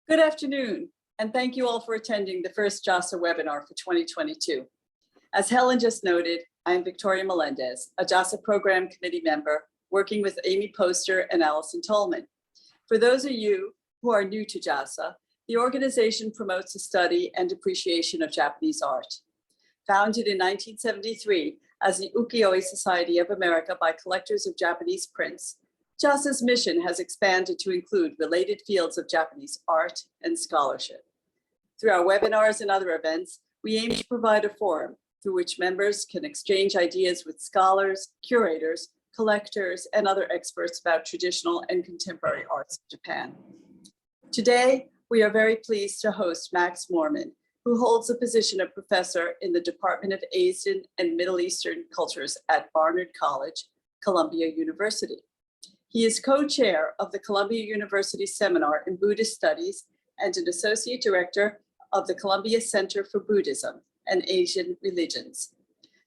Good afternoon, and thank you all for attending the first JASA webinar for 2022. As Helen just noted, I am Victoria Melendez, a JASA Program Committee member working with Amy Poster and Allison Tolman. For those of you who are new to JASA, the organization promotes the study and appreciation of Japanese art. Founded in 1973 as the Ukiyo-e Society of America by collectors of Japanese prints, JASA's mission has expanded to include related fields of Japanese art and scholarship. Through our webinars and other events, we aim to provide a forum through which members can exchange ideas with scholars, curators, collectors, and other experts about traditional and contemporary arts of Japan. Today, we are very pleased to host Max Moerman, who holds the position of professor in the Department of Asian and Middle Eastern Cultures at Barnard College, Columbia University. He is co-chair of the Columbia University Seminar in Buddhist Studies and an associate director of the Columbia Center for Buddhism and Asian Religions.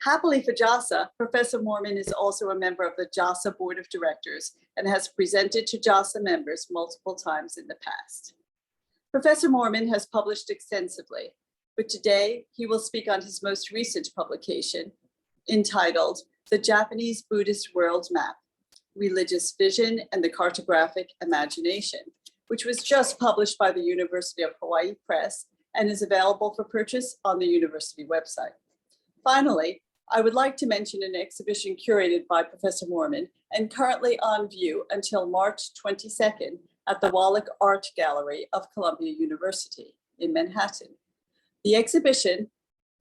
Happily for JASA, Professor Moerman is also a member of the JASA Board of Directors and has presented to JASA members multiple times in the past. Professor Moerman has published extensively, but today he will speak on his most recent publication entitled The Japanese Buddhist World Map, Religious Vision and the Cartographic Imagination, which was just published by the University of Hawaii Press and is available for purchase on the university website. Finally, I would like to mention an exhibition curated by Professor Moerman and currently on view until March 22nd at the Wallach Art Gallery of Columbia University in Manhattan. The exhibition,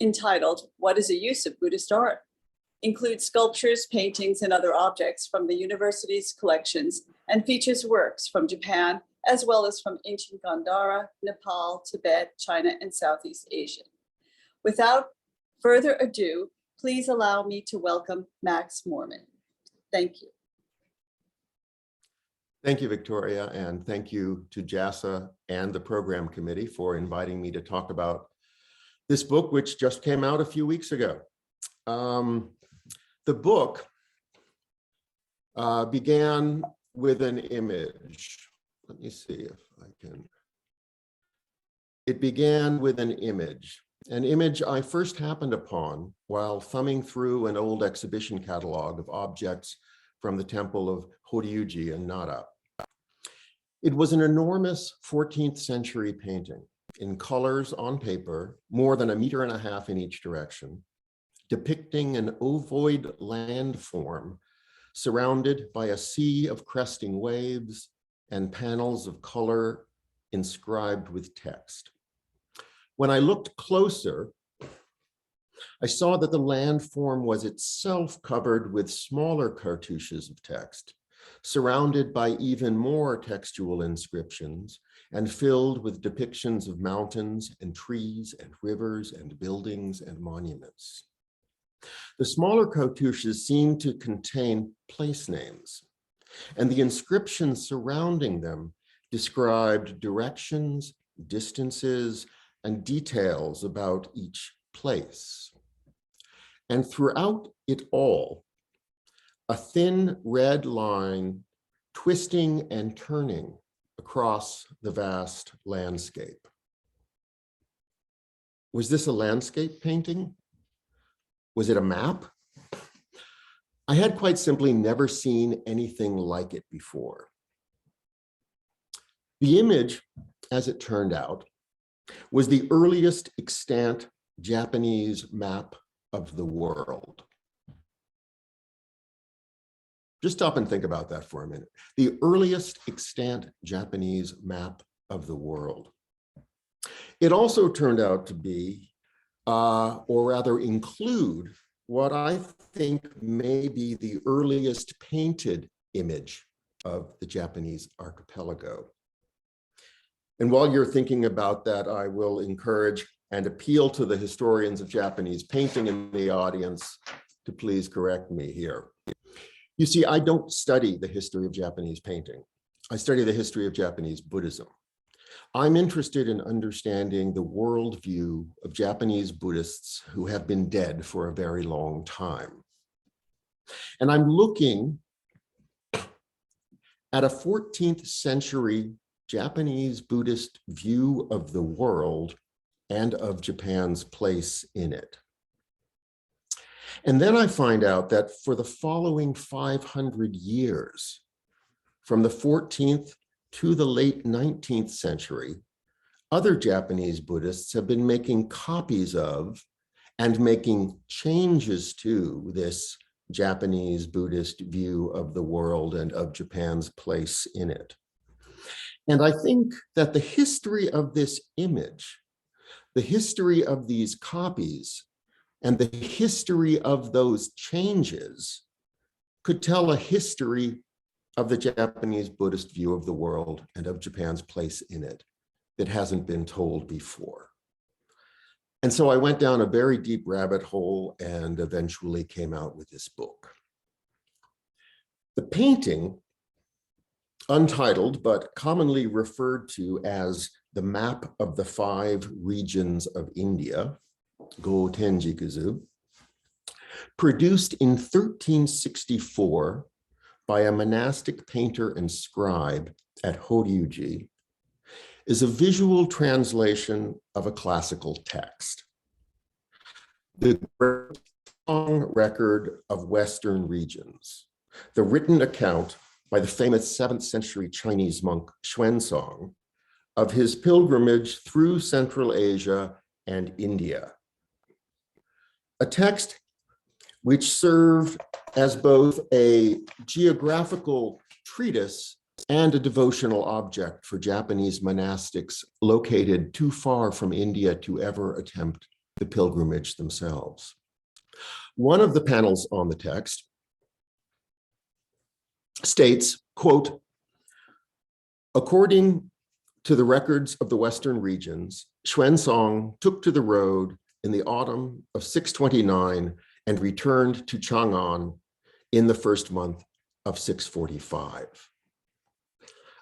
entitled What is the Use of Buddhist Art?, includes sculptures, paintings, and other objects from the university's collections and features works from Japan, as well as from ancient Gandhara, Nepal, Tibet, China, and Southeast Asia. Without further ado, please allow me to welcome Max Moerman. Thank you. Thank you, Victoria, and thank you to JASA and the program committee for inviting me to talk about this book, which just came out a few weeks ago. The book began with an image. Let me see if I can. It began with an image I first happened upon while thumbing through an old exhibition catalog of objects from the temple of Horyuji in Nara. It was an enormous 14th century painting in colors on paper, more than 1.5 meters in each direction, depicting an ovoid landform surrounded by a sea of cresting waves and panels of color inscribed with text. When I looked closer, I saw that the landform was itself covered with smaller cartouches of text, surrounded by even more textual inscriptions and filled with depictions of mountains and trees and rivers and buildings and monuments. The smaller cartouches seemed to contain place names, and the inscriptions surrounding them described directions, distances, and details about each place. And throughout it all, a thin red line twisting and turning across the vast landscape. Was this a landscape painting? Was it a map? I had quite simply never seen anything like it before. The image, as it turned out, was the earliest extant Japanese map of the world. Just stop and think about that for a minute. The earliest extant Japanese map of the world. It also turned out to be, or rather include, what I think may be the earliest painted image of the Japanese archipelago. And while you're thinking about that, I will encourage and appeal to the historians of Japanese painting in the audience to please correct me here. You see, I don't study the history of Japanese painting. I study the history of Japanese Buddhism. I'm interested in understanding the worldview of Japanese Buddhists who have been dead for a very long time. And I'm looking at a 14th century Japanese Buddhist view of the world and of Japan's place in it. And then I find out that for the following 500 years, from the 14th to the late 19th century, other Japanese Buddhists have been making copies of and making changes to this Japanese Buddhist view of the world and of Japan's place in it. And I think that the history of this image, the history of these copies, and the history of those changes could tell a history of the Japanese Buddhist view of the world and of Japan's place in it that hasn't been told before. And so I went down a very deep rabbit hole and eventually came out with this book. The painting, untitled but commonly referred to as the Map of the 5 Regions of India, Go Tenjikuzu, produced in 1364 by a monastic painter and scribe at Horyuji, is a visual translation of a classical text. The long record of Western regions, the written account by the famous 7th century Chinese monk Xuanzang of his pilgrimage through Central Asia and India. A text which served as both a geographical treatise and a devotional object for Japanese monastics located too far from India to ever attempt the pilgrimage themselves. One of the panels on the text states, quote, according to the records of the Western regions, Xuanzang took to the road in the autumn of 629 and returned to Chang'an in the first month of 645.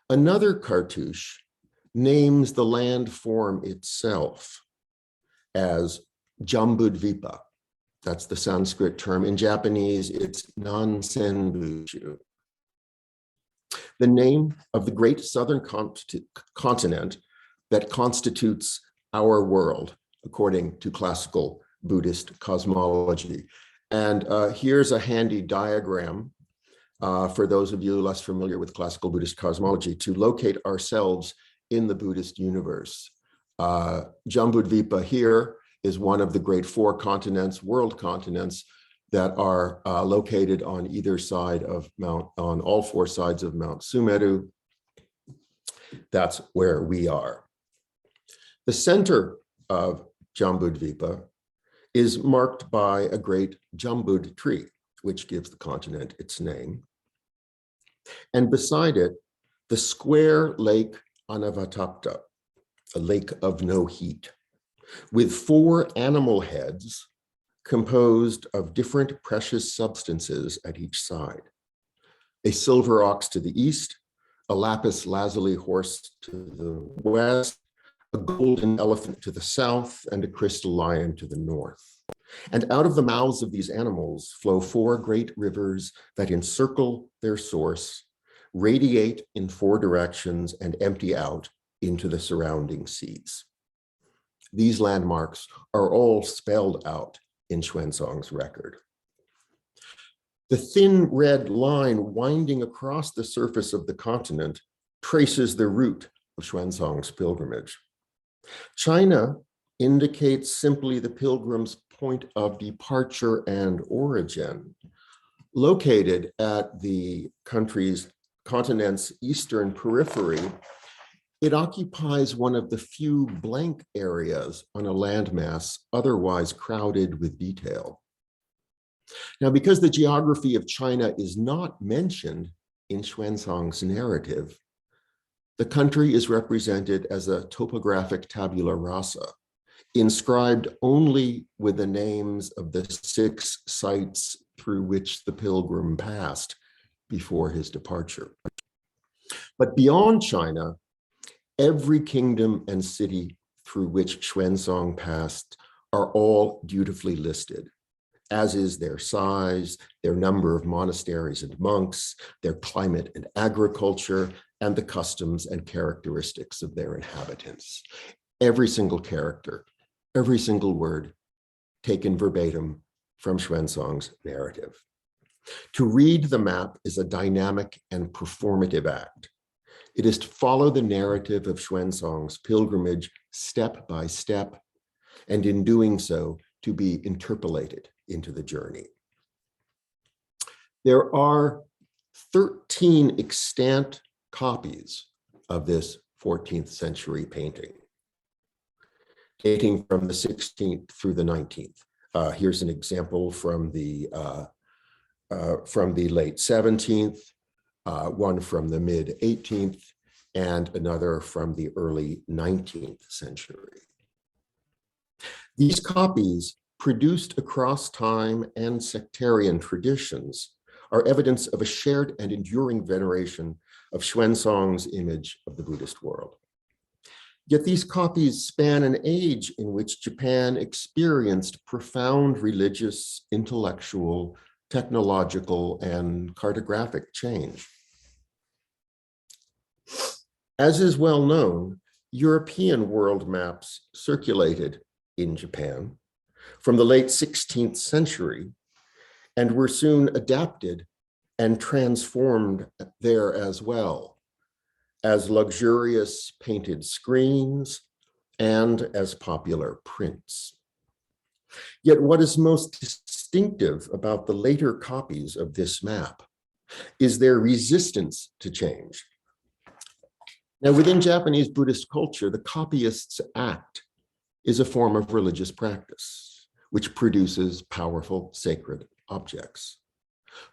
Another cartouche names the landform itself as Jambudvipa. That's the Sanskrit term. In Japanese, it's Nansenbushu. The name of the great southern continent that constitutes our world, according to classical Buddhist cosmology. And here's a handy diagram for those of you less familiar with classical Buddhist cosmology to locate ourselves in the Buddhist universe. Jambudvipa here is one of the great 4 continents, world continents, that are located on either side of on all 4 sides of Mount Sumeru. That's where we are. The center of Jambudvipa is marked by a great jambud tree, which gives the continent its name. And beside it, the square lake Anavatapta, a lake of no heat, with 4 animal heads composed of different precious substances at each side. A silver ox to the east, a lapis lazuli horse to the west, a golden elephant to the south, and a crystal lion to the north. And out of the mouths of these animals flow 4 great rivers that encircle their source, radiate in 4 directions, and empty out into the surrounding seas. These landmarks are all spelled out in Xuanzang's record. The thin red line winding across the surface of the continent traces the route of Xuanzang's pilgrimage. China indicates simply the pilgrim's point of departure and origin. Located at the continent's eastern periphery, it occupies one of the few blank areas on a landmass otherwise crowded with detail. Now, because the geography of China is not mentioned in Xuanzang's narrative, the country is represented as a topographic tabula rasa, inscribed only with the names of the 6 sites through which the pilgrim passed before his departure. But beyond China, every kingdom and city through which Xuanzang passed are all dutifully listed, as is their size, their number of monasteries and monks, their climate and agriculture, and the customs and characteristics of their inhabitants. Every single character, every single word taken verbatim from Xuanzang's narrative. To read the map is a dynamic and performative act. It is to follow the narrative of Xuanzang's pilgrimage step by step, and in doing so, to be interpolated into the journey. There are 13 extant copies of this 14th century painting, dating from the 16th through the 19th. Here's an example from the late 17th, one from the mid 18th, and another from the early 19th century. These copies, produced across time and sectarian traditions, are evidence of a shared and enduring veneration of Xuanzang's image of the Buddhist world. Yet these copies span an age in which Japan experienced profound religious, intellectual, technological, and cartographic change. As is well known, European world maps circulated in Japan from the late 16th century and were soon adapted and transformed there as well, as luxurious painted screens and as popular prints. Yet what is most distinctive about the later copies of this map is their resistance to change. Now, within Japanese Buddhist culture, the copyist's act is a form of religious practice, which produces powerful sacred objects.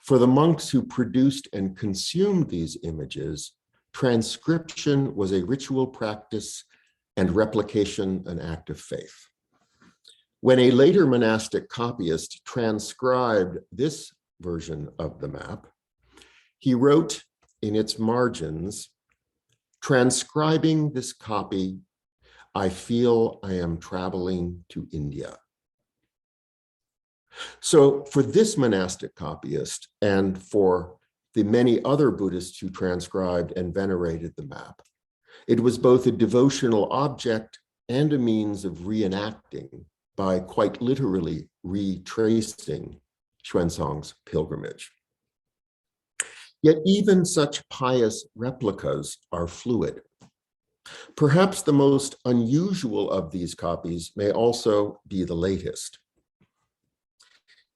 For the monks who produced and consumed these images, transcription was a ritual practice and replication an act of faith. When a later monastic copyist transcribed this version of the map, he wrote in its margins, "Transcribing this copy, I feel I am traveling to India." So for this monastic copyist and for the many other Buddhists who transcribed and venerated the map, it was both a devotional object and a means of reenacting, by quite literally retracing, Xuanzang's pilgrimage. Yet even such pious replicas are fluid. Perhaps the most unusual of these copies may also be the latest.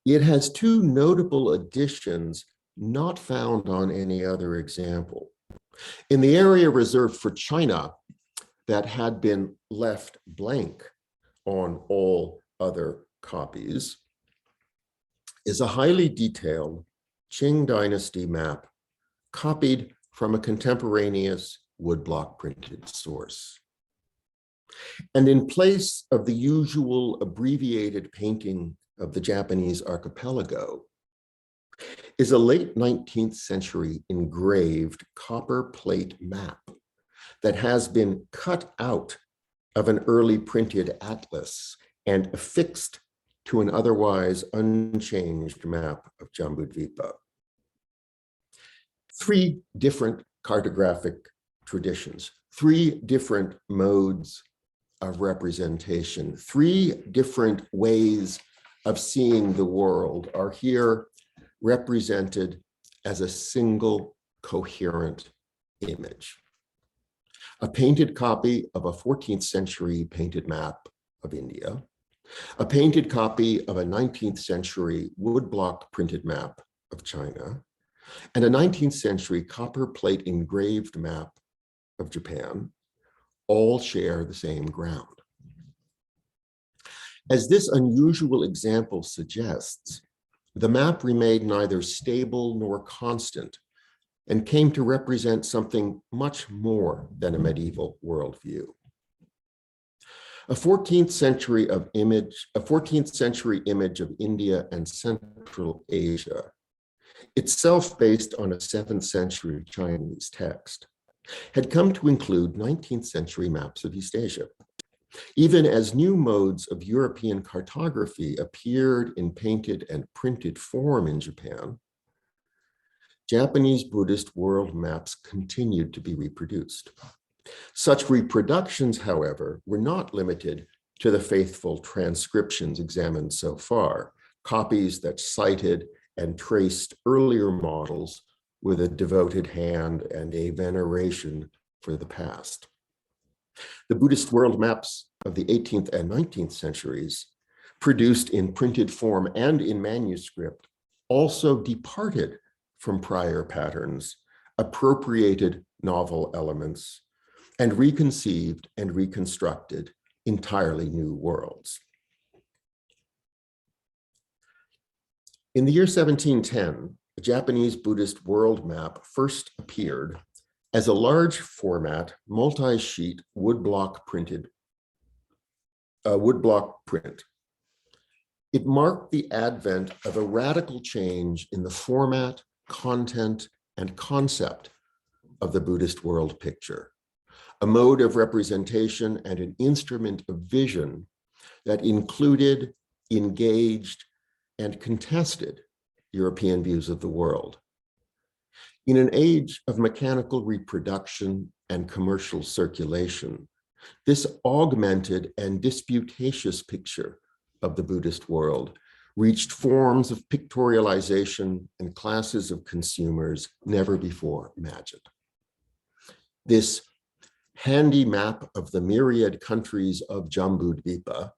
It has two notable additions not found on any other example. In the area reserved for China that had been left blank on all other copies is a highly detailed Qing Dynasty map copied from a contemporaneous woodblock printed source. And in place of the usual abbreviated painting of the Japanese archipelago is a late 19th century engraved copper plate map that has been cut out of an early printed atlas and affixed to an otherwise unchanged map of Jambudvipa. Three different cartographic traditions, three different modes of representation, three different ways of seeing the world are here represented as a single coherent image. A painted copy of a 14th century painted map of India, a painted copy of a 19th century woodblock printed map of China, and a 19th century copper plate engraved map of Japan, all share the same ground. As this unusual example suggests, the map remained neither stable nor constant and came to represent something much more than a medieval worldview. A 14th century image of India and Central Asia, itself based on a 7th century Chinese text, had come to include 19th century maps of East Asia. Even as new modes of European cartography appeared in painted and printed form in Japan, Japanese Buddhist world maps continued to be reproduced. Such reproductions, however, were not limited to the faithful transcriptions examined so far, copies that cited and traced earlier models with a devoted hand and a veneration for the past. The Buddhist world maps of the 18th and 19th centuries, produced in printed form and in manuscript, also departed from prior patterns, appropriated novel elements, and reconceived and reconstructed entirely new worlds. In the year 1710, the Japanese Buddhist world map first appeared as a large format, multi-sheet woodblock print. It marked the advent of a radical change in the format, content, and concept of the Buddhist world picture, a mode of representation and an instrument of vision that included, engaged, and contested European views of the world. In an age of mechanical reproduction and commercial circulation, this augmented and disputatious picture of the Buddhist world reached forms of pictorialization and classes of consumers never before imagined. This handy map of the myriad countries of Jambudvipa,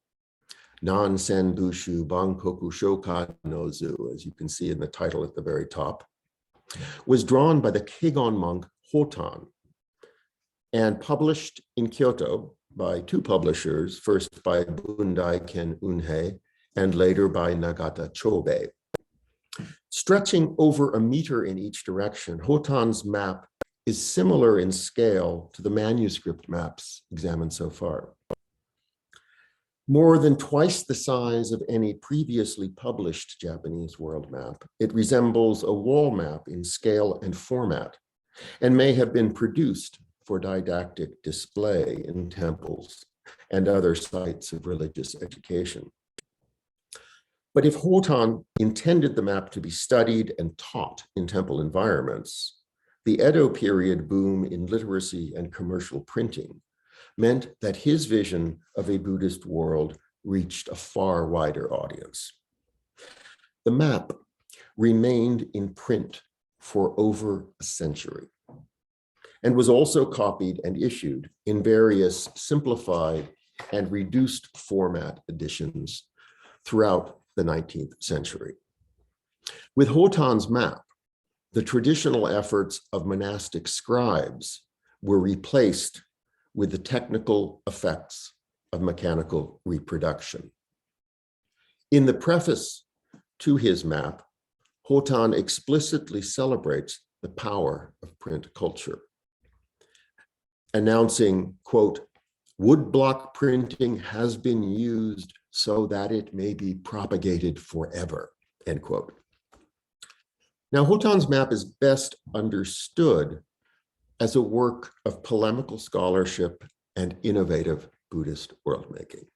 Nansen Bushu Bankoku Shoka Nozu, as you can see in the title at the very top, was drawn by the Kegon monk Hotan and published in Kyoto by two publishers, first by Bundai Ken Unhei and later by Nagata Chobei. Stretching over a meter in each direction, Hotan's map is similar in scale to the manuscript maps examined so far. More than twice the size of any previously published Japanese world map, it resembles a wall map in scale and format, and may have been produced for didactic display in temples and other sites of religious education. But if Hotan intended the map to be studied and taught in temple environments, the Edo period boom in literacy and commercial printing meant that his vision of a Buddhist world reached a far wider audience. The map remained in print for over a century and was also copied and issued in various simplified and reduced format editions throughout the 19th century. With Hotan's map, the traditional efforts of monastic scribes were replaced with the technical effects of mechanical reproduction. In the preface to his map, Hotan explicitly celebrates the power of print culture, announcing, quote, "Woodblock printing has been used so that it may be propagated forever," end quote. Now, Hotan's map is best understood as a work of polemical scholarship and innovative Buddhist world-making.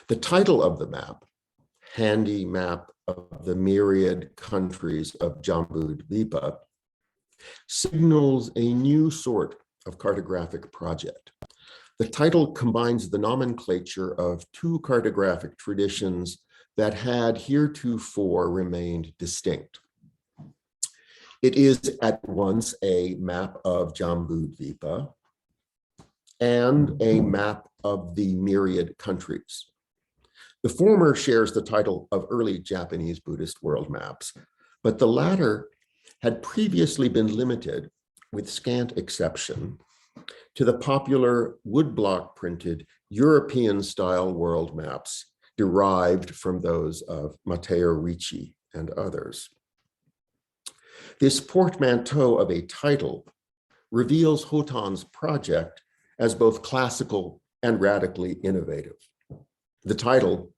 The title of the map, Handy Map of the Myriad Countries of Jambudvipa, signals a new sort of cartographic project. The title combines the nomenclature of two cartographic traditions that had heretofore remained distinct. It is at once a map of Jambudvipa and a map of the myriad countries. The former shares the title of early Japanese Buddhist world maps, but the latter had previously been limited, with scant exception, to the popular woodblock printed European-style world maps derived from those of Matteo Ricci and others. This portmanteau of a title reveals Hotan's project as both classical and radically innovative. The title,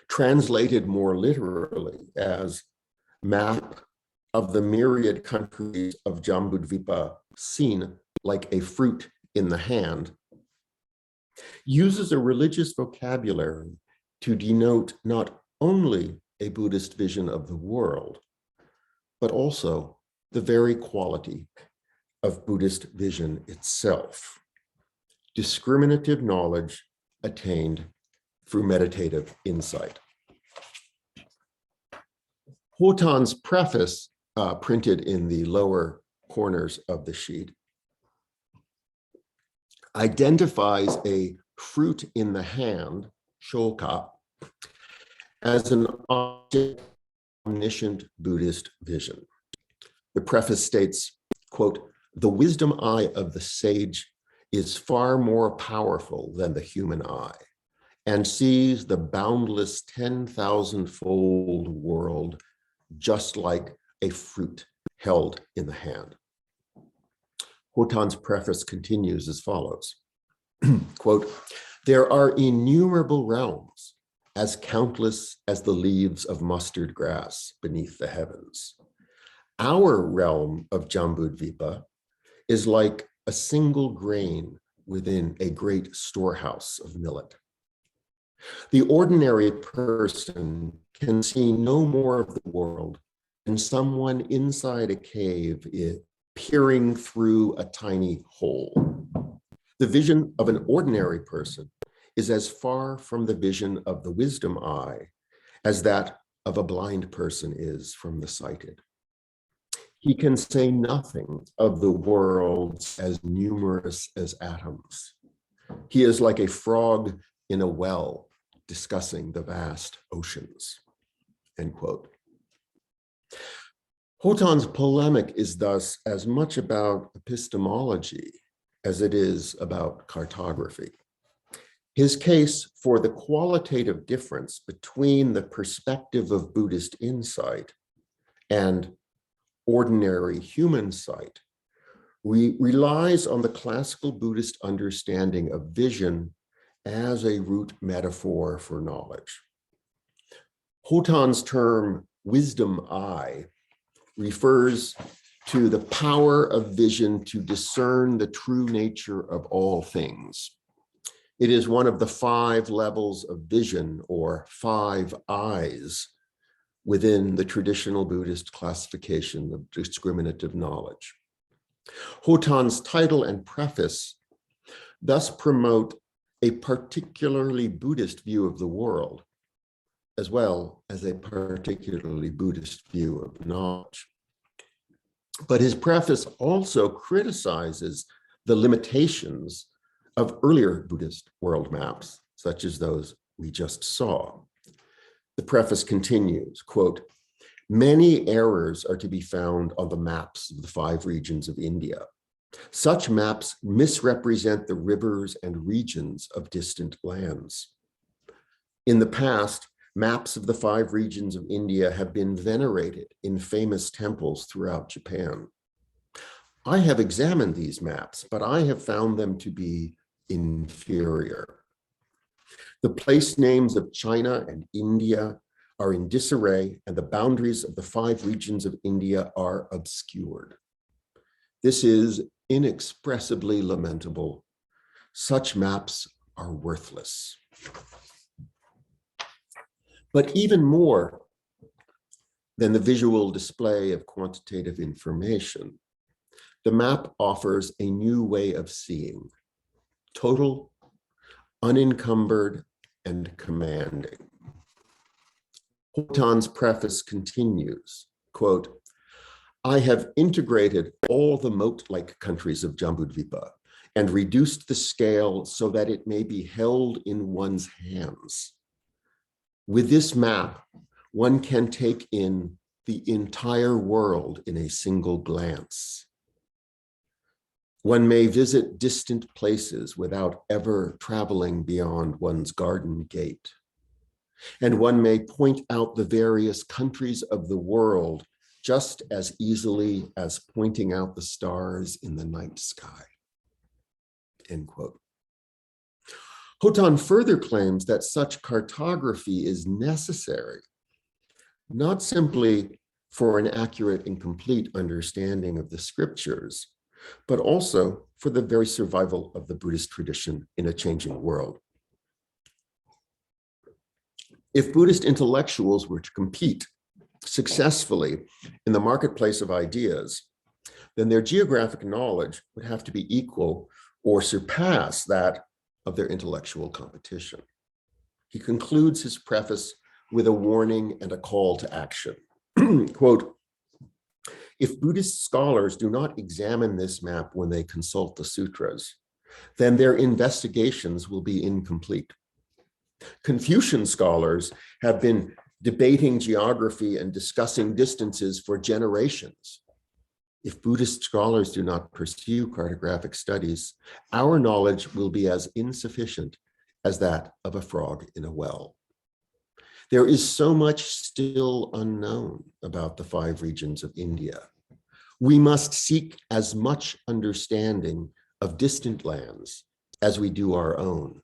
translated more literally as Map of the Myriad Countries of Jambudvipa Seen like a Fruit in the Hand, uses a religious vocabulary to denote not only a Buddhist vision of the world, but also the very quality of Buddhist vision itself. Discriminative knowledge attained through meditative insight. Wotan's preface, printed in the lower corners of the sheet, identifies a fruit in the hand, shoka, as an object of omniscient Buddhist vision. The preface states, quote, "The wisdom eye of the sage is far more powerful than the human eye and sees the boundless 10,000-fold world just like a fruit held in the hand." Wotan's preface continues as follows, quote, "There are innumerable realms, as countless as the leaves of mustard grass beneath the heavens. Our realm of Jambudvipa is like a single grain within a great storehouse of millet. The ordinary person can see no more of the world than someone inside a cave peering through a tiny hole. The vision of an ordinary person is as far from the vision of the wisdom eye as that of a blind person is from the sighted. He can say nothing of the worlds as numerous as atoms. He is like a frog in a well discussing the vast oceans," end quote. Wotan's polemic is thus as much about epistemology as it is about cartography. His case for the qualitative difference between the perspective of Buddhist insight and ordinary human sight relies on the classical Buddhist understanding of vision as a root metaphor for knowledge. Wotan's term wisdom eye refers to the power of vision to discern the true nature of all things. It is one of the 5 levels of vision, or 5 eyes, within the traditional Buddhist classification of discriminative knowledge. Wotan's title and preface thus promote a particularly Buddhist view of the world, as well as a particularly Buddhist view of knowledge. But his preface also criticizes the limitations of earlier Buddhist world maps, such as those we just saw. The preface continues, quote, "Many errors are to be found on the maps of the 5 regions of India. Such maps misrepresent the rivers and regions of distant lands. In the past, maps of the 5 regions of India have been venerated in famous temples throughout Japan. I have examined these maps, but I have found them to be inferior. The place names of China and India are in disarray, and the boundaries of the 5 regions of India are obscured. This is inexpressibly lamentable. Such maps are worthless." But even more than the visual display of quantitative information, the map offers a new way of seeing, total, unencumbered, and commanding. Wotan's preface continues, quote, "I have integrated all the moat-like countries of Jambudvipa and reduced the scale so that it may be held in one's hands. With this map, one can take in the entire world in a single glance. One may visit distant places without ever traveling beyond one's garden gate. And one may point out the various countries of the world just as easily as pointing out the stars in the night sky," end quote. Wotan further claims that such cartography is necessary, not simply for an accurate and complete understanding of the scriptures, but also for the very survival of the Buddhist tradition in a changing world. If Buddhist intellectuals were to compete successfully in the marketplace of ideas, then their geographic knowledge would have to be equal or surpass that of their intellectual competition. He concludes his preface with a warning and a call to action. Quote, "If Buddhist scholars do not examine this map when they consult the sutras, then their investigations will be incomplete. Confucian scholars have been debating geography and discussing distances for generations. If Buddhist scholars do not pursue cartographic studies, our knowledge will be as insufficient as that of a frog in a well. There is so much still unknown about the 5 regions of India. We must seek as much understanding of distant lands as we do our own,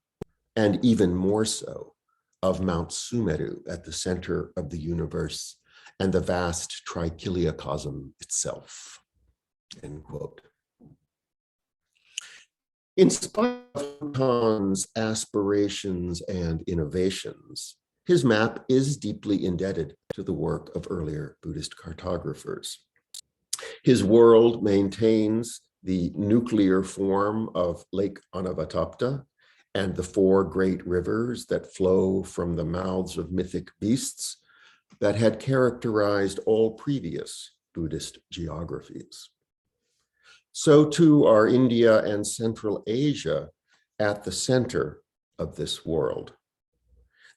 and even more so of Mount Sumeru at the center of the universe and the vast trichiliocosm itself." End quote. In spite of Hotan's aspirations and innovations, his map is deeply indebted to the work of earlier Buddhist cartographers. His world maintains the nuclear form of Lake Anavatapta and the 4 great rivers that flow from the mouths of mythic beasts that had characterized all previous Buddhist geographies. So too are India and Central Asia at the center of this world.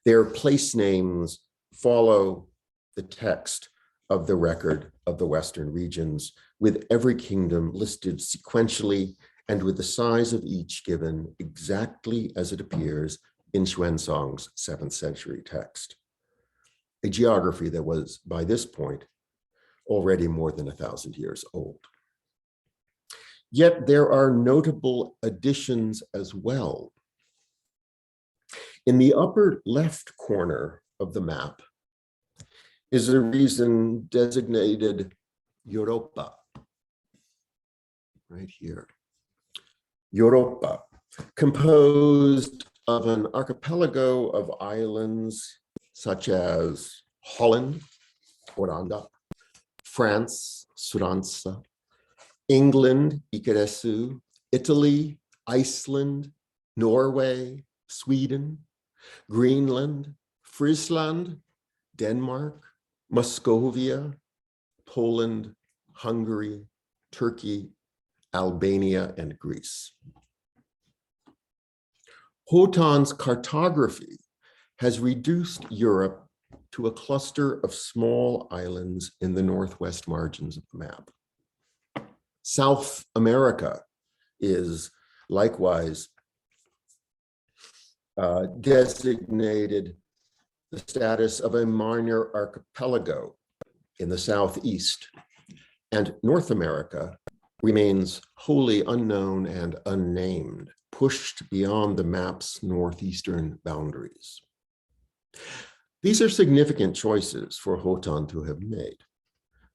Their place names follow the text of the record of the Western regions, with every kingdom listed sequentially and with the size of each given exactly as it appears in Xuanzang's 7th century text, a geography that was, by this point, already more than 1,000 years old. Yet there are notable additions as well. In the upper left corner of the map is a region designated Europa, right here. Europa, composed of an archipelago of islands such as Holland, Oranda, France, Surança, England, Ikeresu, Italy, Iceland, Norway, Sweden, Greenland, Friesland, Denmark, Muscovia, Poland, Hungary, Turkey, Albania, and Greece. Hotan's cartography has reduced Europe to a cluster of small islands in the northwest margins of the map. South America is likewise designated the status of a minor archipelago in the southeast, and North America remains wholly unknown and unnamed, pushed beyond the map's northeastern boundaries. These are significant choices for Hotan to have made.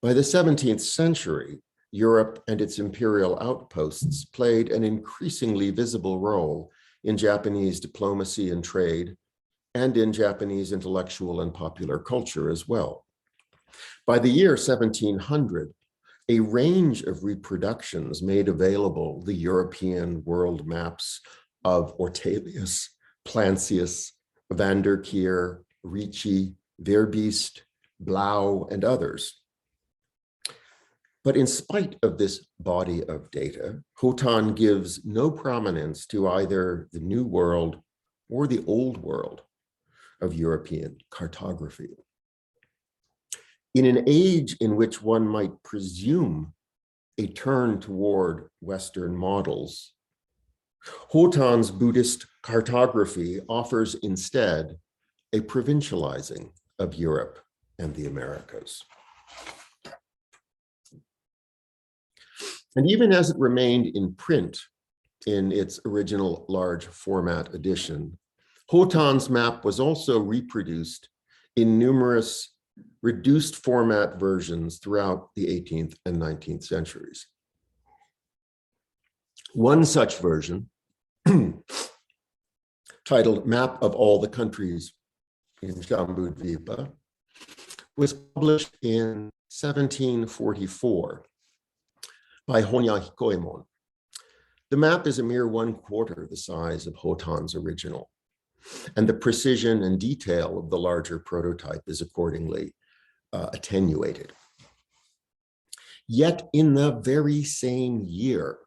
By the 17th century, Europe and its imperial outposts played an increasingly visible role in Japanese diplomacy and trade, and in Japanese intellectual and popular culture as well. By the year 1700, a range of reproductions made available the European world maps of Ortelius, Plancius, van der Kier, Ricci, Verbiest, Blau, and others. But in spite of this body of data, Hotan gives no prominence to either the New World or the Old World of European cartography. In an age in which one might presume a turn toward Western models, Hotan's Buddhist cartography offers instead a provincializing of Europe and the Americas. And even as it remained in print in its original large format edition, Hotan's map was also reproduced in numerous reduced format versions throughout the 18th and 19th centuries. One such version, titled Map of All the Countries in Jambudvipa, was published in 1744 by Honya Hikoemon. The map is a mere 1/4 the size of Hotan's original, and the precision and detail of the larger prototype is accordingly attenuated. Yet in the very same year,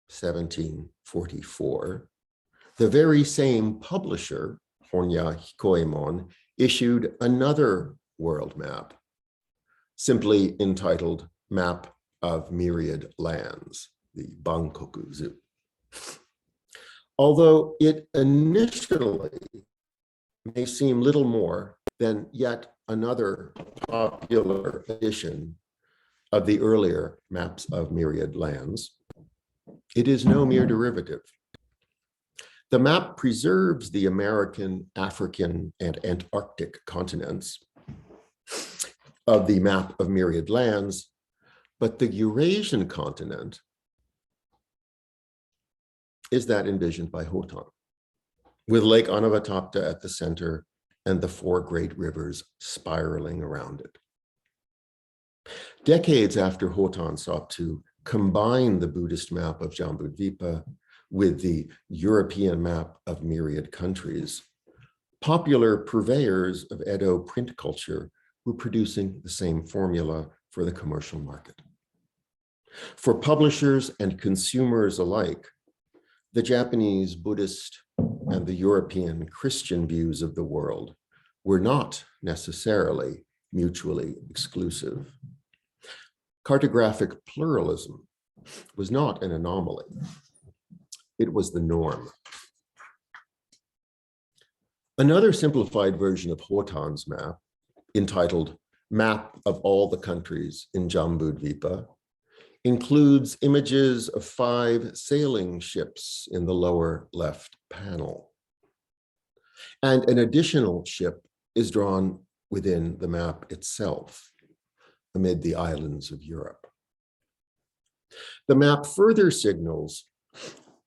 1744, the very same publisher, Honya Hikoemon, issued another world map, simply entitled Map of Myriad Lands, the Bankoku-zu. Although it initially may seem little more than yet another popular edition of the earlier Maps of Myriad Lands, it is no mere derivative. The map preserves the American, African, and Antarctic continents of the Map of Myriad Lands, but the Eurasian continent is that envisioned by Hotan, with Lake Anavatapta at the center and the 4 great rivers spiraling around it. Decades after Hotan sought to combine the Buddhist map of Jambudvipa with the European map of myriad countries, popular purveyors of Edo print culture were producing the same formula for the commercial market. For publishers and consumers alike, the Japanese Buddhist and the European Christian views of the world were not necessarily mutually exclusive. Cartographic pluralism was not an anomaly. It was the norm. Another simplified version of Hotan's map, entitled Map of All the Countries in Jambudvipa, includes images of 5 sailing ships in the lower left panel. And an additional ship is drawn within the map itself, amid the islands of Europe. The map further signals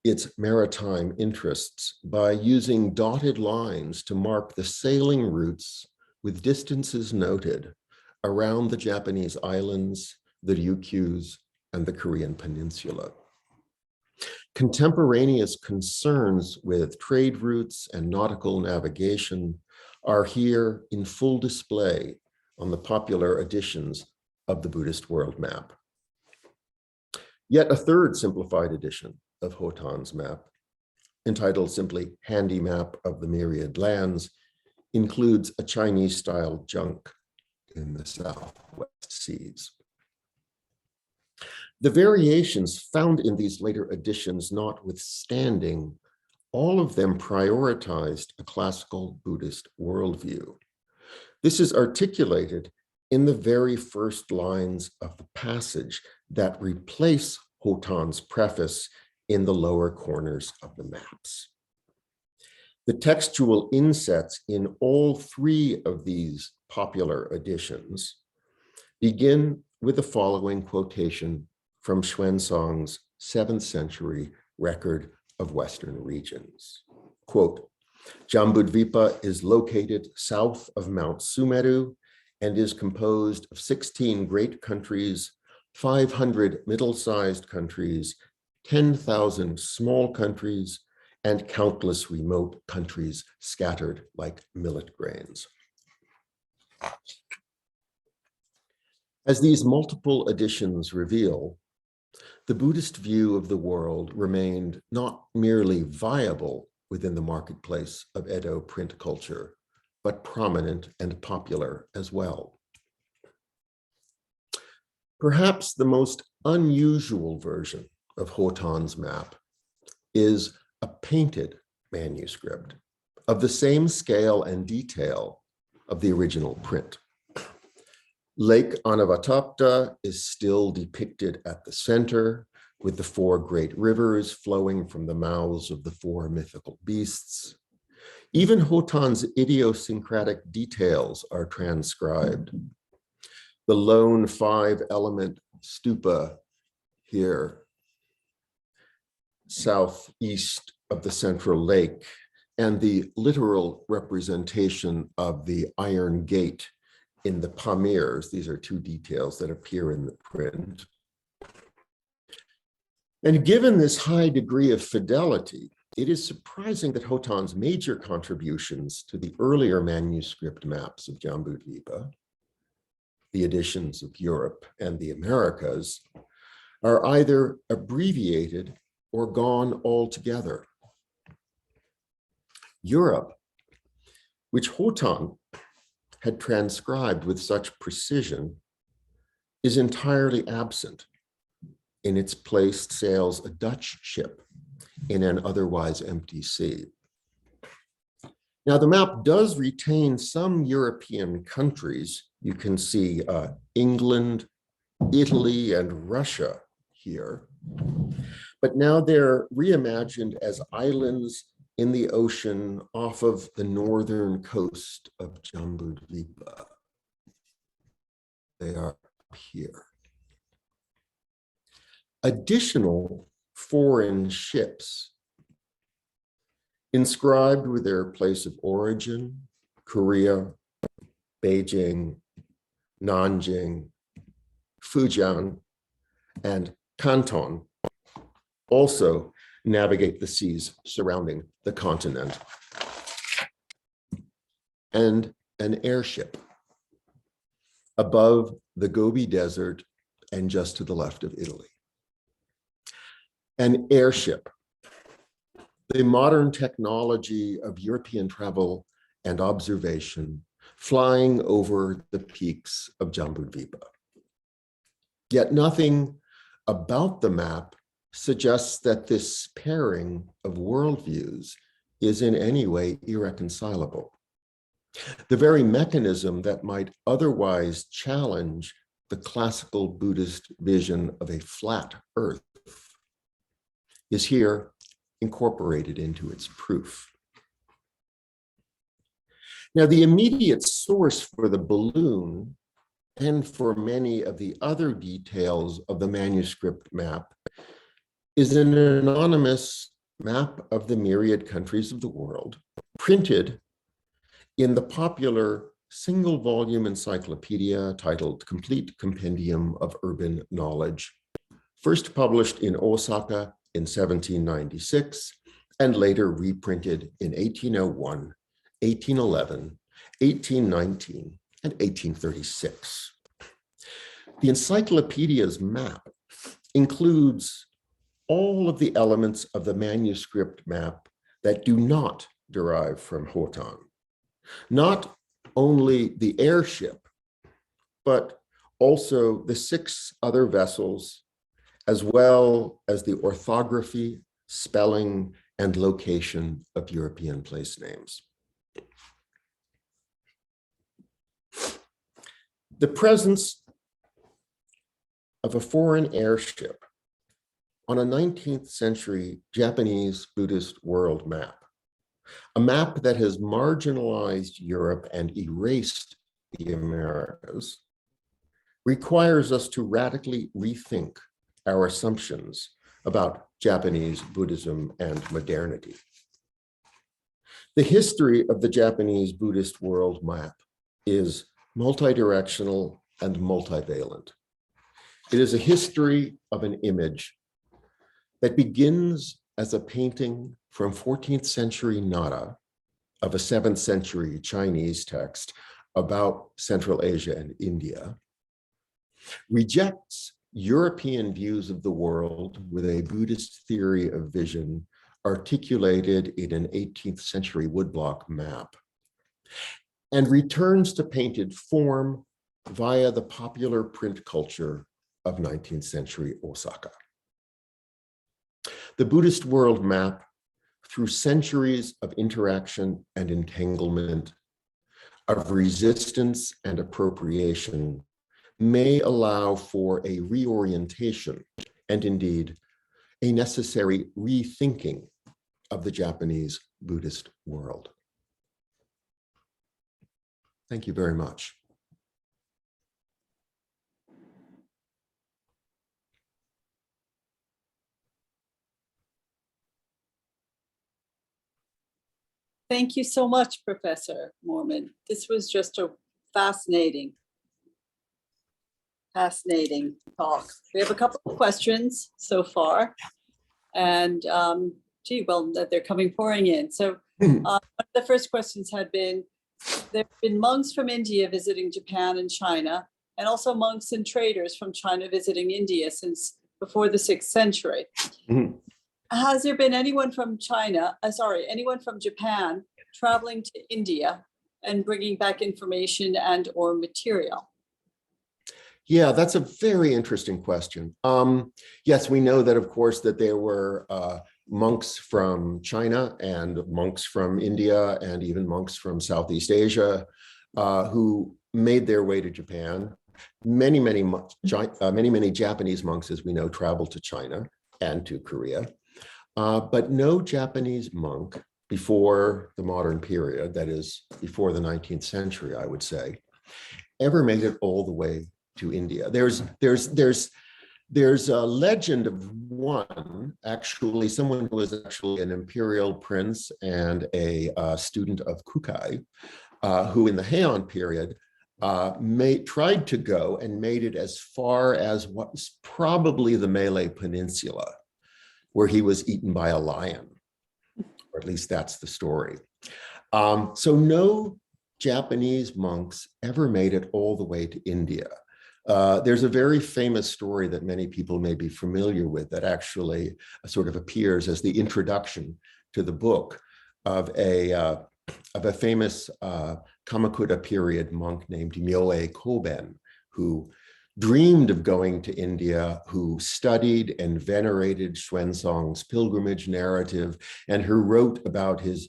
its maritime interests by using dotted lines to mark the sailing routes with distances noted around the Japanese islands, the Ryukyus, and the Korean peninsula. Contemporaneous concerns with trade routes and nautical navigation are here in full display on the popular editions of the Buddhist World Map. Yet a third simplified edition of Hotan's map, entitled simply Handy Map of the Myriad Lands, includes a Chinese-style junk in the Southwest Seas. The variations found in these later editions notwithstanding, all of them prioritized a classical Buddhist worldview. This is articulated in the very first lines of the passage that replace Hotan's preface in the lower corners of the maps. The textual insets in all 3 of these popular editions begin with the following quotation from Xuanzang's 7th century record of Western regions. Quote, Jambudvipa is located south of Mount Sumeru and is composed of 16 great countries, 500 middle-sized countries, 10,000 small countries, and countless remote countries scattered like millet grains. As these multiple editions reveal, the Buddhist view of the world remained not merely viable within the marketplace of Edo print culture, but prominent and popular as well. Perhaps the most unusual version of Hotan's map is a painted manuscript of the same scale and detail of the original print. Lake Anavatapta is still depicted at the center, with the 4 great rivers flowing from the mouths of the 4 mythical beasts. Even Hotan's idiosyncratic details are transcribed. The lone 5-element stupa here, southeast of the central lake, and the literal representation of the Iron Gate in the Pamirs. These are two details that appear in the print. And given this high degree of fidelity, it is surprising that Khotan's major contributions to the earlier manuscript maps of Jambudvipa, the editions of Europe and the Americas, are either abbreviated or gone altogether. Europe, which Khotan had transcribed with such precision, is entirely absent. In its place sails a Dutch ship in an otherwise empty sea. Now, the map does retain some European countries. You can see England, Italy, and Russia here. But now they're reimagined as islands in the ocean off of the northern coast of Jambudvipa. They are here. Additional foreign ships inscribed with their place of origin, Korea, Beijing, Nanjing, Fujian, and Canton, also navigate the seas surrounding the continent. And an airship above the Gobi Desert and just to the left of Italy. An airship, the modern technology of European travel and observation, flying over the peaks of Jambudvipa. Yet nothing about the map suggests that this pairing of worldviews is in any way irreconcilable. The very mechanism that might otherwise challenge the classical Buddhist vision of a flat earth is here incorporated into its proof. Now, the immediate source for the balloon and for many of the other details of the manuscript map is an anonymous map of the myriad countries of the world, printed in the popular single-volume encyclopedia titled Complete Compendium of Urban Knowledge, first published in Osaka in 1796, and later reprinted in 1801, 1811, 1819, and 1836. The encyclopedia's map includes all of the elements of the manuscript map that do not derive from Khotan. Not only the airship, but also the 6 other vessels, as well as the orthography, spelling, and location of European place names. The presence of a foreign airship on a 19th century Japanese Buddhist world map, a map that has marginalized Europe and erased the Americas, requires us to radically rethink our assumptions about Japanese Buddhism and modernity. The history of the Japanese Buddhist world map is multidirectional and multivalent. It is a history of an image that begins as a painting from 14th century Nara of a 7th century Chinese text about Central Asia and India, rejects European views of the world with a Buddhist theory of vision articulated in an 18th century woodblock map, and returns to painted form via the popular print culture of 19th century Osaka. The Buddhist world map, through centuries of interaction and entanglement, of resistance and appropriation, may allow for a reorientation and indeed a necessary rethinking of the Japanese Buddhist world. Thank you very much. Thank you so much, Professor Moerman. This was just a Fascinating. Fascinating talk. We have a couple of questions so far. And gee, well, they're coming pouring in. So one of the first questions had been, there have been monks from India visiting Japan and China, and also monks and traders from China visiting India since before the 6th century. Mhm. Has there been anyone from anyone from Japan traveling to India and bringing back information and or material? Yeah, that's a very interesting question. Yes, we know that, of course, that there were monks from China and monks from India and even monks from Southeast Asia who made their way to Japan. Many Japanese monks, as we know, traveled to China and to Korea, but no Japanese monk before the modern period, that is before the 19th century, I would say, ever made it all the way to India. There's a legend of one, actually, someone who was actually an imperial prince and a student of Kukai, who in the Heian period tried to go and made it as far as what was probably the Malay Peninsula, where he was eaten by a lion, or at least that's the story. So no Japanese monks ever made it all the way to India. There's a very famous story that many people may be familiar with that actually sort of appears as the introduction to the book of a famous Kamakura period monk named Myoe Koben, who dreamed of going to India, who studied and venerated Xuanzang's pilgrimage narrative, and who wrote about his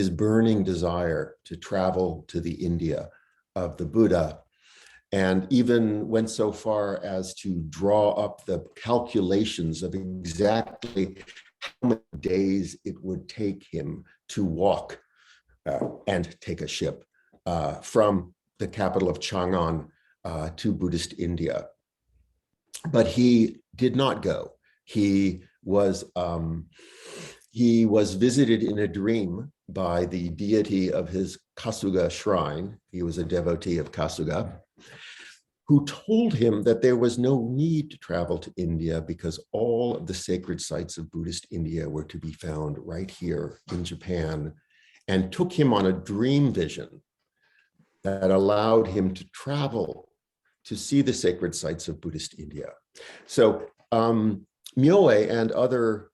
burning desire to travel to the India of the Buddha, and even went so far as to draw up the calculations of exactly how many days it would take him to walk and take a ship from the capital of Chang'an to Buddhist India. But he did not go. He was visited in a dream by the deity of his Kasuga shrine. He was a devotee of Kasuga, who told him that there was no need to travel to India because all of the sacred sites of Buddhist India were to be found right here in Japan, and took him on a dream vision that allowed him to travel to see the sacred sites of Buddhist India. So Myoe and other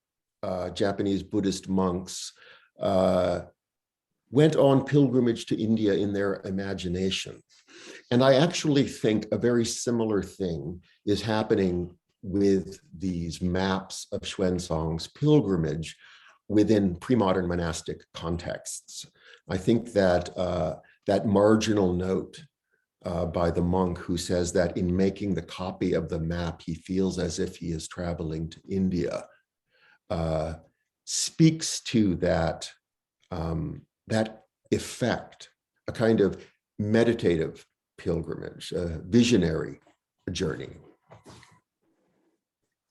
Japanese Buddhist monks went on pilgrimage to India in their imagination. And I actually think a very similar thing is happening with these maps of Xuanzang's pilgrimage within pre-modern monastic contexts. I think that that marginal note by the monk who says that in making the copy of the map, he feels as if he is traveling to India, speaks to that, that effect, a kind of meditative pilgrimage, a visionary journey.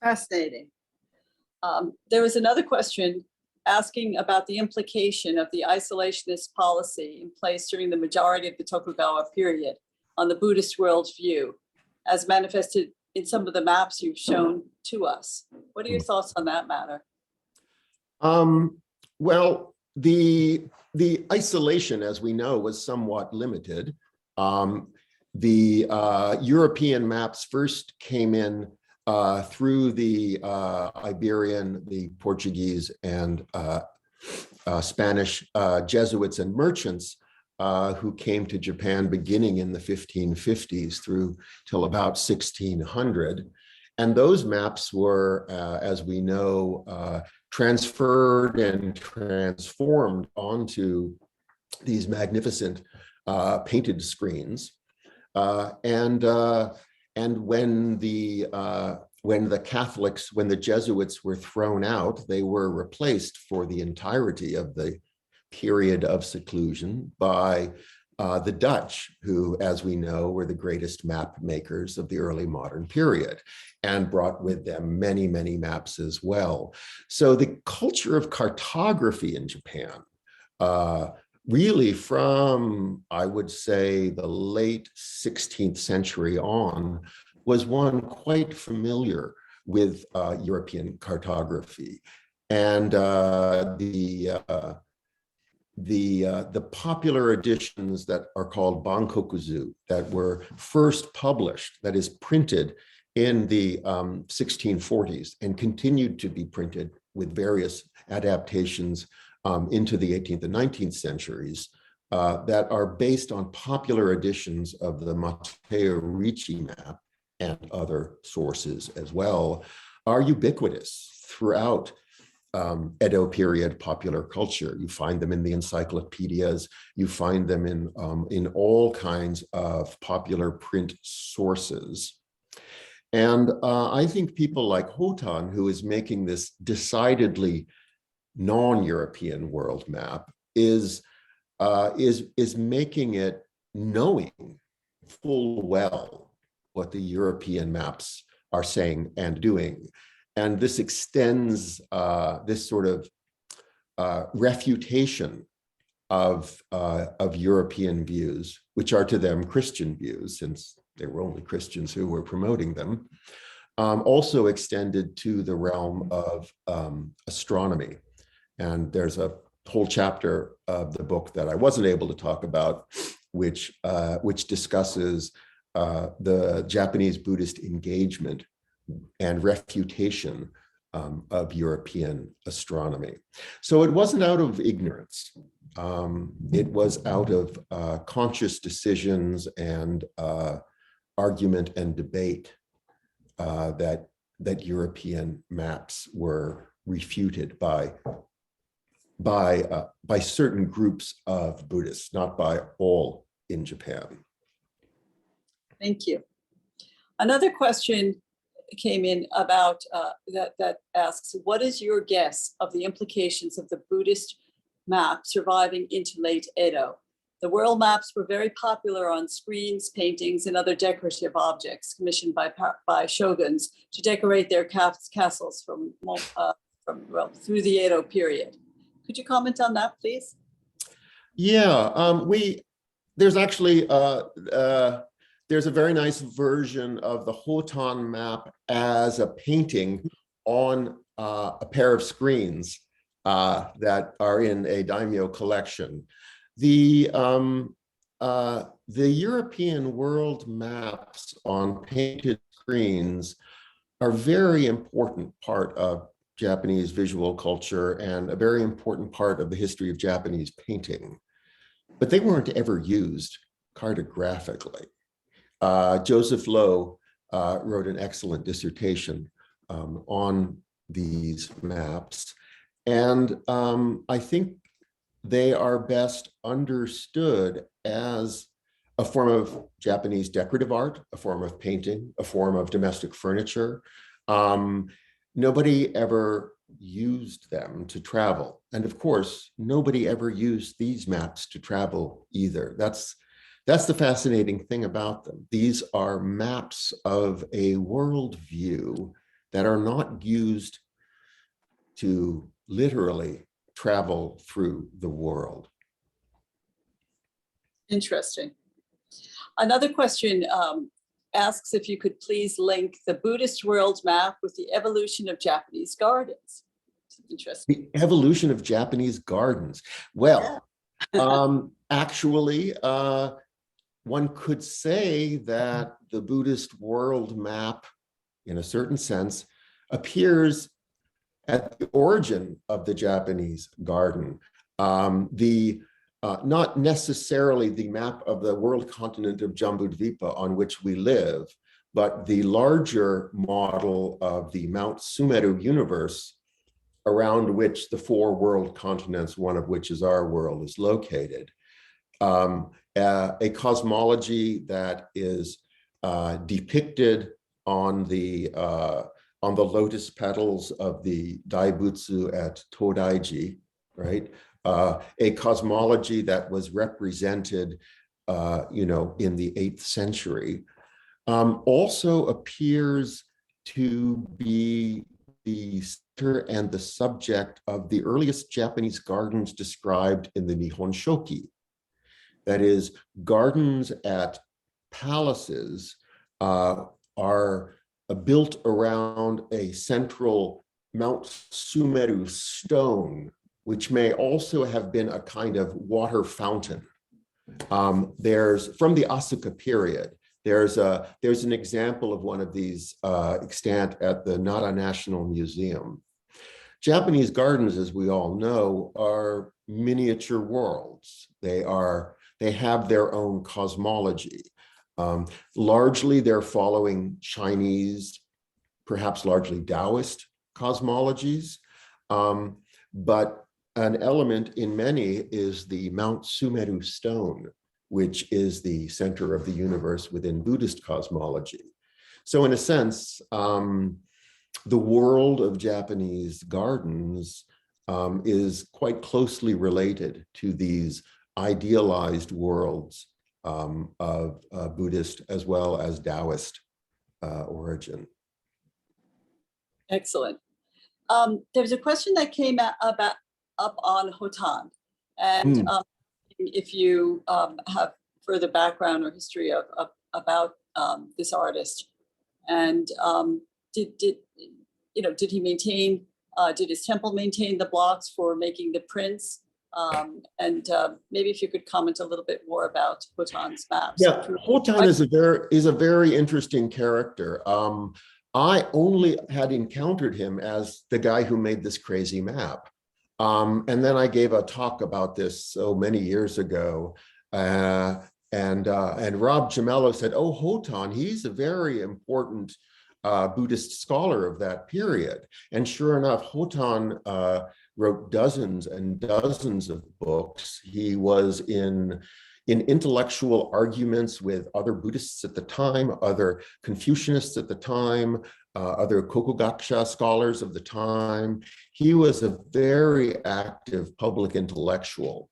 Fascinating. There was another question asking about the implication of the isolationist policy in place during the majority of the Tokugawa period on the Buddhist worldview, as manifested in some of the maps you've shown to us. What are your thoughts on that matter? Well, the isolation, as we know, was somewhat limited. The European maps first came in through the Iberian, the Portuguese, and Spanish Jesuits and merchants who came to Japan beginning in the 1550s through till about 1600. And those maps were, as we know, transferred and transformed onto these magnificent painted screens. And when the Catholics, when the Jesuits were thrown out, they were replaced for the entirety of the period of seclusion by the Dutch, who, as we know, were the greatest map makers of the early modern period, and brought with them many, many maps as well. So the culture of cartography in Japan really from, I would say, the late 16th century on, was one quite familiar with European cartography. And the popular editions that are called Bankokuzu, that were first published, that is printed in the 1640s and continued to be printed with various adaptations into the 18th and 19th centuries, that are based on popular editions of the Matteo Ricci map and other sources as well, are ubiquitous throughout Edo period popular culture. You find them in the encyclopedias, you find them in all kinds of popular print sources. And I think people like Hotan, who is making this decidedly non-European world map, is making it knowing full well what the European maps are saying and doing. And this extends this sort of refutation of European views, which are to them Christian views, since they were only Christians who were promoting them, also extended to the realm of astronomy. And there's a whole chapter of the book that I wasn't able to talk about, which discusses the Japanese Buddhist engagement and refutation of European astronomy. So it wasn't out of ignorance. It was out of conscious decisions and argument and debate that European maps were refuted by certain groups of Buddhists, not by all in Japan. Thank you. Another question came in about that asks, what is your guess of the implications of the Buddhist map surviving into late Edo? The world maps were very popular on screens, paintings, and other decorative objects commissioned by shoguns to decorate their castles from through the Edo period. Could you comment on that, please? Yeah, there's actually there's a very nice version of the Hotan map as a painting on a pair of screens that are in a daimyo collection. The European world maps on painted screens are a very important part of Japanese visual culture and a very important part of the history of Japanese painting, but they weren't ever used cartographically. Joseph Lowe wrote an excellent dissertation on these maps, and I think they are best understood as a form of Japanese decorative art, a form of painting, a form of domestic furniture. Nobody ever used them to travel. And of course, nobody ever used these maps to travel either. That's the fascinating thing about them. These are maps of a worldview that are not used to literally travel through the world. Interesting. Another question asks if you could please link the Buddhist world map with the evolution of Japanese gardens. Interesting. The evolution of Japanese gardens. Well, actually, one could say that the Buddhist world map, in a certain sense, appears at the origin of the Japanese garden. Not necessarily the map of the world continent of Jambudvipa on which we live, but the larger model of the Mount Sumeru universe around which the four world continents, one of which is our world, is located. A cosmology that is depicted on the lotus petals of the Daibutsu at Todaiji, right? A cosmology that was represented, in the 8th century, also appears to be the center and the subject of the earliest Japanese gardens described in the Nihon Shoki. That is, gardens at palaces are built around a central Mount Sumeru stone, which may also have been a kind of water fountain. There's, from the Asuka period, there's an example of one of these extant at the Nara National Museum. Japanese gardens, as we all know, are miniature worlds. They have their own cosmology. Largely, they're following Chinese, perhaps largely Taoist cosmologies, but an element in many is the Mount Sumeru stone, which is the center of the universe within Buddhist cosmology. So in a sense, the world of Japanese gardens is quite closely related to these idealized worlds of Buddhist as well as Taoist origin. Excellent. There's a question that came up on Hotan, and if you have further background or history about this artist, and did he maintain? Did his temple maintain the blocks for making the prints? And maybe if you could comment a little bit more about Hotan's maps. Yeah, Hotan is a very interesting character. I only had encountered him as the guy who made this crazy map. And then I gave a talk about this so many years ago. And Rob Gemello said, oh, Hotan, he's a very important Buddhist scholar of that period. And sure enough, Hotan wrote dozens and dozens of books. He was in intellectual arguments with other Buddhists at the time, other Confucianists at the time, other Kokugakusha scholars of the time. He was a very active public intellectual,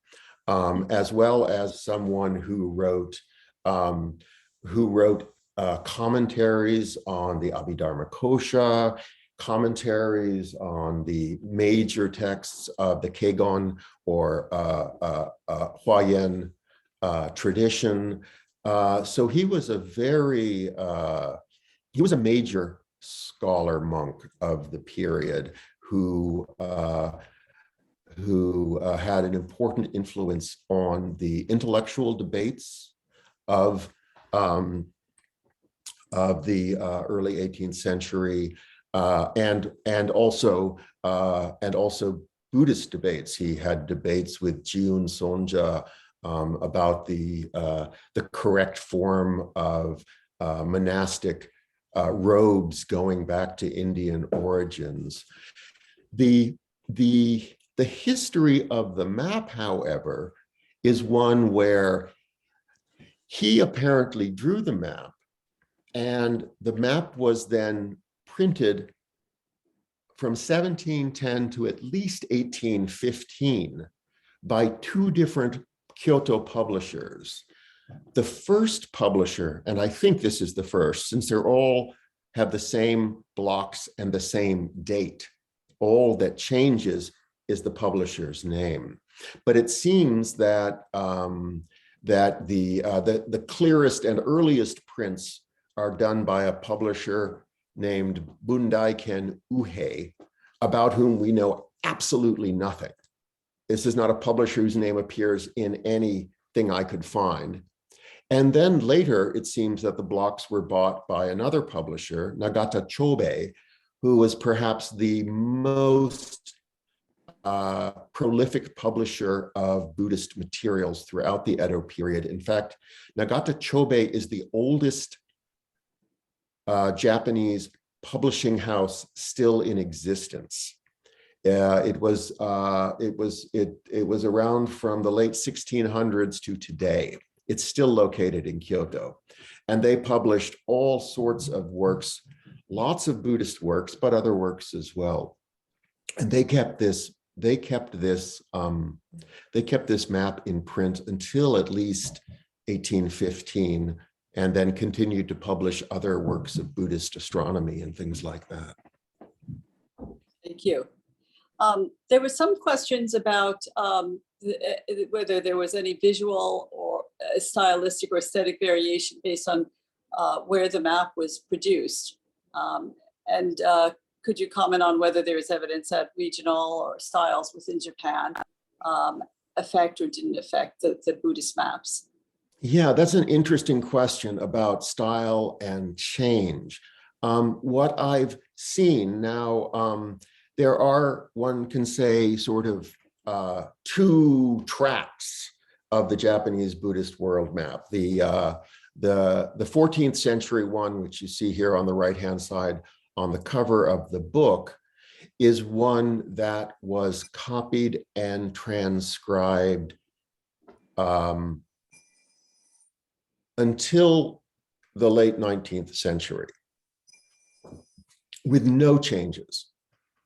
as well as someone who wrote commentaries on the Abhidharma Kosha, commentaries on the major texts of the Kegon or Huayan tradition. So he was a major scholar monk of the period who had an important influence on the intellectual debates of the early 18th century, and also Buddhist debates. He had debates with Jun Sonja about the correct form of monastic robes going back to Indian origins. The history of the map, however, is one where he apparently drew the map, and the map was then printed from 1710 to at least 1815 by two different Kyoto publishers. The first publisher, and I think this is the first, since they're all have the same blocks and the same date, all that changes is the publisher's name. But it seems that the clearest and earliest prints are done by a publisher named Bundaiken Uhei, about whom we know absolutely nothing. This is not a publisher whose name appears in anything I could find. And then later, it seems that the blocks were bought by another publisher, Nagata Chobei, who was perhaps the most prolific publisher of Buddhist materials throughout the Edo period. In fact, Nagata Chobei is the oldest Japanese publishing house still in existence. It was around from the late 1600s to today. It's still located in Kyoto, and they published all sorts of works, lots of Buddhist works, but other works as well. And they kept this map in print until at least 1815, and then continued to publish other works of Buddhist astronomy and things like that. Thank you. There were some questions about whether there was any visual or stylistic or aesthetic variation based on where the map was produced. And could you comment on whether there is evidence that regional or styles within Japan affect or didn't affect the Buddhist maps? Yeah, that's an interesting question about style and change. What I've seen now, there are, one can say, sort of two tracks of the Japanese Buddhist World Map. The 14th century one, which you see here on the right-hand side on the cover of the book, is one that was copied and transcribed until the late 19th century, with no changes,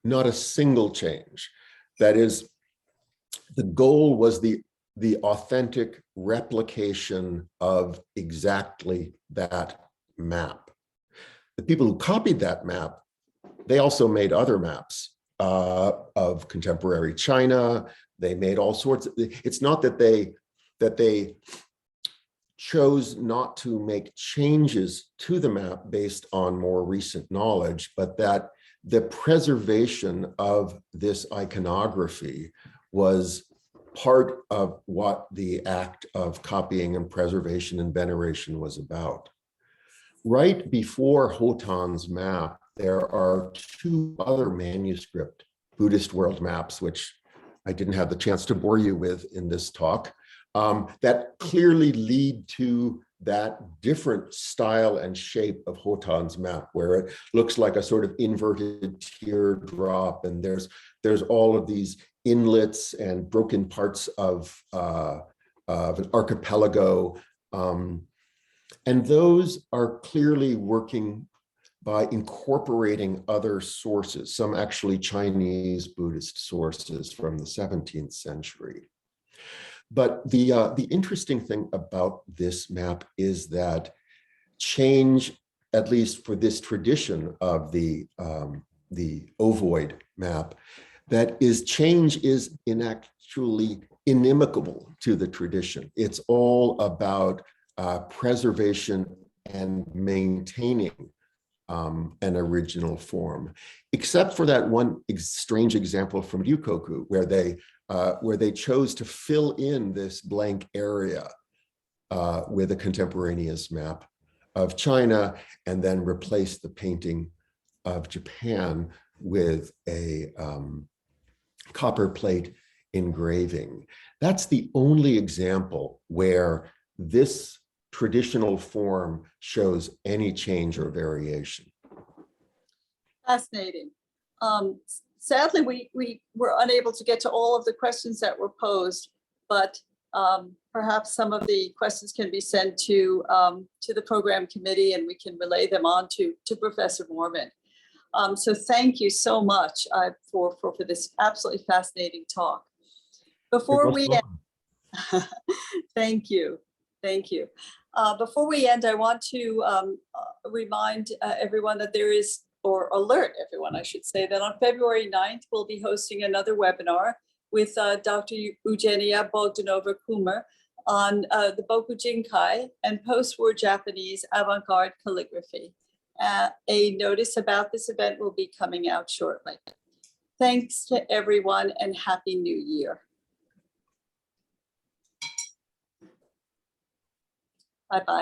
not a single change. That is, the goal was the authentic replication of exactly that map. The people who copied that map, they also made other maps of contemporary China. They made all sorts of, it's not that they chose not to make changes to the map based on more recent knowledge, but that the preservation of this iconography was part of what the act of copying and preservation and veneration was about. Right before Hotan's map, there are two other manuscript Buddhist world maps, which I didn't have the chance to bore you with in this talk, that clearly lead to that different style and shape of Hotan's map, where it looks like a sort of inverted teardrop, and there's all of these inlets and broken parts of an archipelago. And those are clearly working by incorporating other sources, some actually Chinese Buddhist sources from the 17th century. But the interesting thing about this map is that change, at least for this tradition of the ovoid map, that is, change is actually inimical to the tradition. It's all about preservation and maintaining an original form, except for that one strange example from Ryukoku, where they chose to fill in this blank area with a contemporaneous map of China, and then replace the painting of Japan with a copper plate engraving. That's the only example where this traditional form shows any change or variation. Fascinating. Sadly, we were unable to get to all of the questions that were posed, but perhaps some of the questions can be sent to the program committee, and we can relay them on to Professor Moerman. So thank you so much for this absolutely fascinating talk. Before we end, thank you. Before we end, I want to remind everyone that there is, or alert everyone, I should say, that on February 9th, we'll be hosting another webinar with Dr. Eugenia Bogdanova-Kumar on the Boku Jinkai and post-war Japanese avant-garde calligraphy. A notice about this event will be coming out shortly. Thanks to everyone, and Happy New Year. Bye-bye.